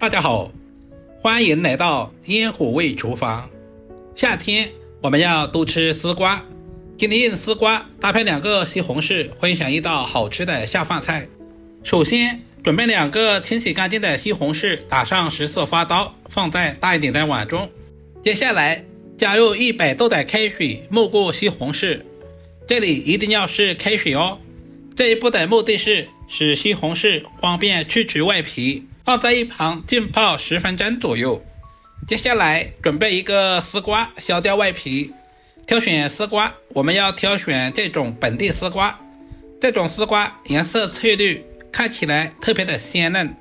大家好，欢迎来到烟火味厨房。夏天我们要多吃丝瓜，今天用丝瓜搭配2个西红柿，分享一道好吃的下饭菜。首先准备2个清洗干净的西红柿，打上10色花刀，放在大一点的碗中。接下来加入100度的开水，没过西红柿，这里一定要是开水哦。这一步的目的是使西红柿方便去除外皮，放在一旁浸泡10分钟左右。接下来准备一个丝瓜，削掉外皮。挑选丝瓜，我们要挑选这种本地丝瓜，这种丝瓜颜色翠绿，看起来特别的鲜嫩。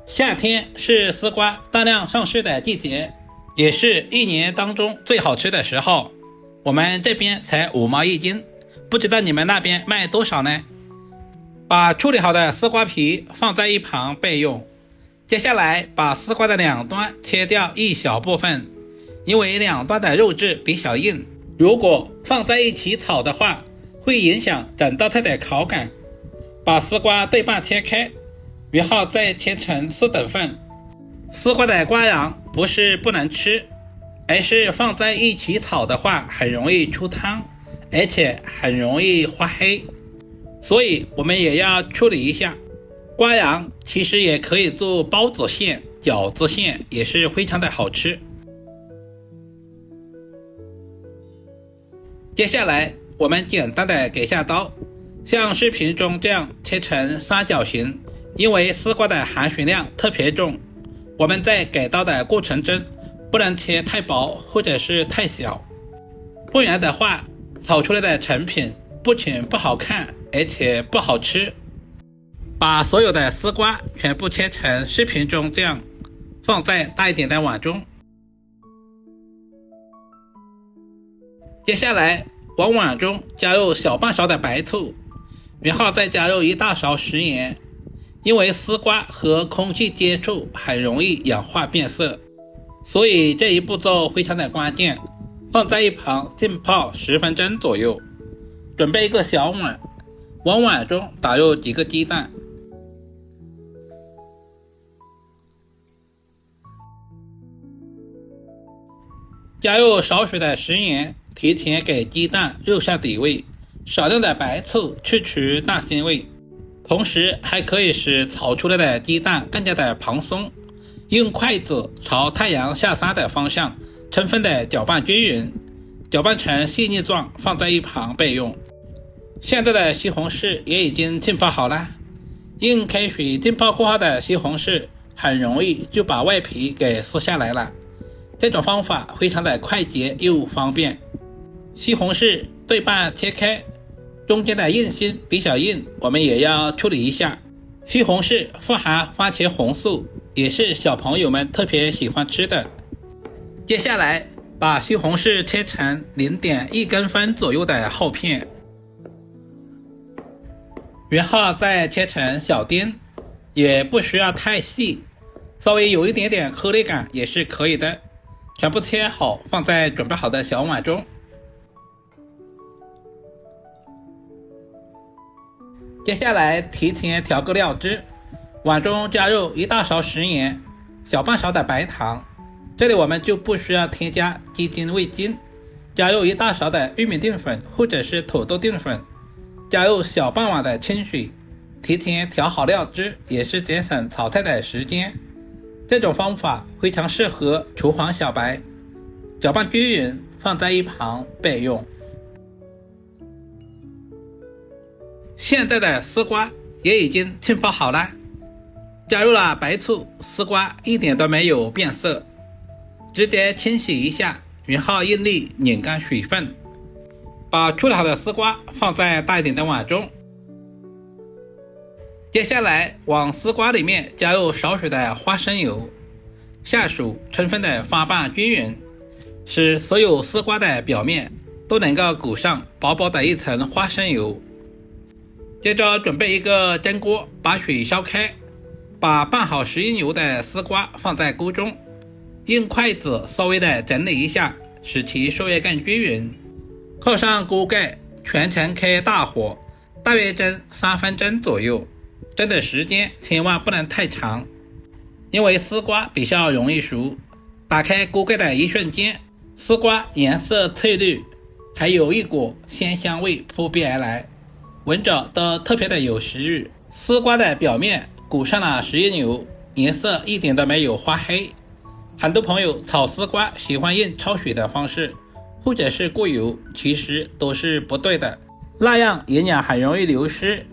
夏天是丝瓜大量上市的季节，也是一年当中最好吃的时候。我们这边才5毛1斤，不知道你们那边卖多少呢？把处理好的丝瓜皮放在一旁备用。接下来把丝瓜的2端切掉一小部分，因为2端的肉质比较硬，如果放在一起炒的话，会影响整道菜的口感。把丝瓜对半切开，然后再切成4等份。丝瓜的瓜瓤不是不能吃，而是放在一起炒的话很容易出汤，而且很容易发黑，所以我们也要处理一下。瓜瓤其实也可以做包子馅、饺子馅，也是非常的好吃。接下来我们简单的给下刀，像视频中这样切成三角形，因为丝瓜的含水量特别重，我们在给刀的过程中不能切太薄或者是太小，不然的话炒出来的成品不仅不好看，而且不好吃。把所有的丝瓜全部切成视频中这样，放在大一点的碗中。接下来往碗中加入小半勺的白醋，然后再加入1大勺食盐，因为丝瓜和空气接触很容易氧化变色，所以这一步骤非常的关键。放在一旁浸泡10分钟左右。准备一个小碗，往碗中打入几个鸡蛋，加入少许的食盐，提前给鸡蛋入下底味，少量的白醋去除蛋腥味，同时还可以使炒出来的鸡蛋更加的蓬松。用筷子朝太阳下山的方向充分的搅拌均匀，搅拌成细腻状，放在一旁备用。现在的西红柿也已经浸泡好了，用开水浸泡过后的西红柿很容易就把外皮给撕下来了，这种方法非常的快捷又方便。西红柿对半切开，中间的硬心比较硬，我们也要处理一下。西红柿富含番茄红素，也是小朋友们特别喜欢吃的。接下来把西红柿切成0.1公分左右的厚片，然后再切成小丁，也不需要太细，稍微有一点点颗粒感也是可以的。全部切好，放在准备好的小碗中。接下来提前调个料汁，碗中加入1大勺食盐，小半勺的白糖，这里我们就不需要添加鸡精、味精。加入1大勺的玉米淀粉或者是土豆淀粉，加入小半碗的清水，提前调好料汁，也是节省炒菜的时间。这种方法非常适合厨房小白。搅拌均匀，放在一旁备用。现在的丝瓜也已经浸泡好了，加入了白醋，丝瓜一点都没有变色，直接清洗一下，然后用力拧干水分。把处理好的丝瓜放在大一点的碗中。接下来往丝瓜里面加入少许的花生油，下手充分的翻拌均匀，使所有丝瓜的表面都能够裹上薄薄的一层花生油。接着准备一个蒸锅，把水烧开，把拌好食用油的丝瓜放在锅中，用筷子稍微的整理一下，使其受热更均匀。扣上锅盖，全程开大火，大约蒸3分钟左右，蒸的时间千万不能太长。因为丝瓜比较容易熟，打开锅盖的一瞬间，丝瓜颜色翠绿，还有一股鲜香味扑鼻而来，闻着都特别的有食欲。丝瓜的表面裹上了食用油，颜色一点都没有发黑。很多朋友炒丝瓜喜欢用焯水的方式，或者是过油，其实都是不对的，那样营养很容易流失。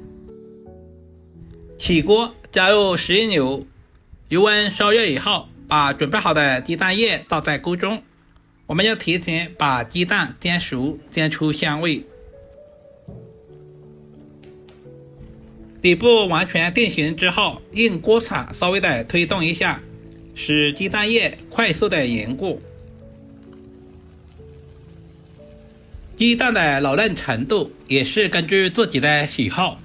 起锅加入食用油，油温烧热以后，把准备好的鸡蛋液倒在锅中。我们要提前把鸡蛋煎熟，煎出香味。底部完全定型之后，用锅铲稍微的推动一下，使鸡蛋液快速的凝固。鸡蛋的老嫩程度也是根据自己的喜好，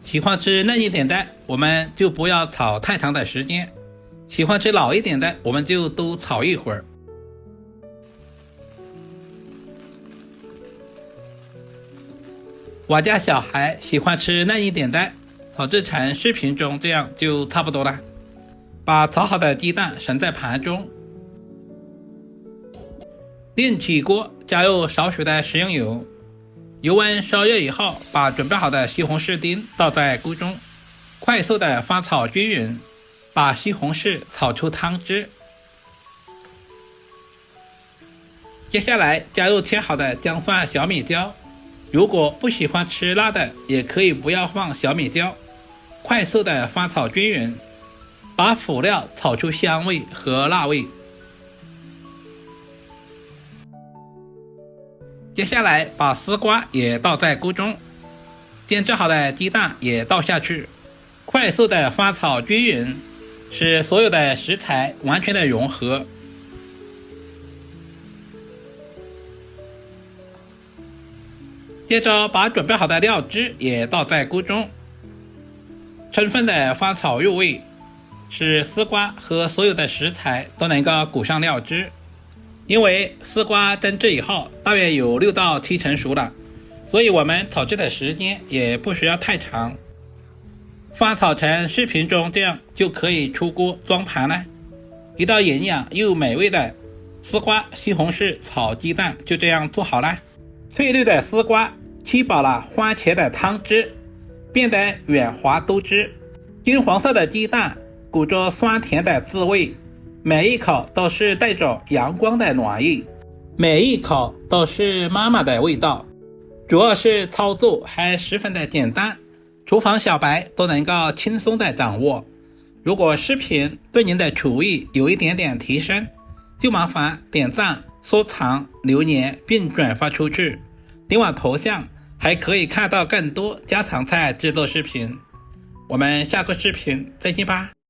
喜欢吃嫩一点的，我们就不要炒太长的时间；喜欢吃老一点的，我们就多炒一会儿。我家小孩喜欢吃嫩一点的，炒制成视频中这样就差不多了。把炒好的鸡蛋盛在盘中，另起锅加入少许的食用油，油温烧热以后，把准备好的西红柿丁倒在锅中，快速的翻炒均匀，把西红柿炒出汤汁。接下来加入切好的姜蒜小米椒，如果不喜欢吃辣的，也可以不要放小米椒，快速的翻炒均匀，把辅料炒出香味和辣味。接下来把丝瓜也倒在锅中，煎制好的鸡蛋也倒下去，快速的翻炒均匀，使所有的食材完全的融合。接着把准备好的料汁也倒在锅中，充分的翻炒入味，使丝瓜和所有的食材都能够裹上料汁。因为丝瓜蒸制以后大约有6到7成熟了，所以我们炒制的时间也不需要太长。翻炒成视频中这样就可以出锅装盘了。一道营养又美味的丝瓜西红柿炒鸡蛋就这样做好了。翠绿的丝瓜吸饱了番茄的汤汁，变得软滑多汁。金黄色的鸡蛋裹着酸甜的滋味，每一口都是带着阳光的暖意，每一口都是妈妈的味道。主要是操作还十分的简单，厨房小白都能够轻松的掌握。如果视频对您的厨艺有一点点提升，就麻烦点赞、收藏、留言并转发出去。点我头像还可以看到更多家常菜制作视频。我们下个视频再见吧。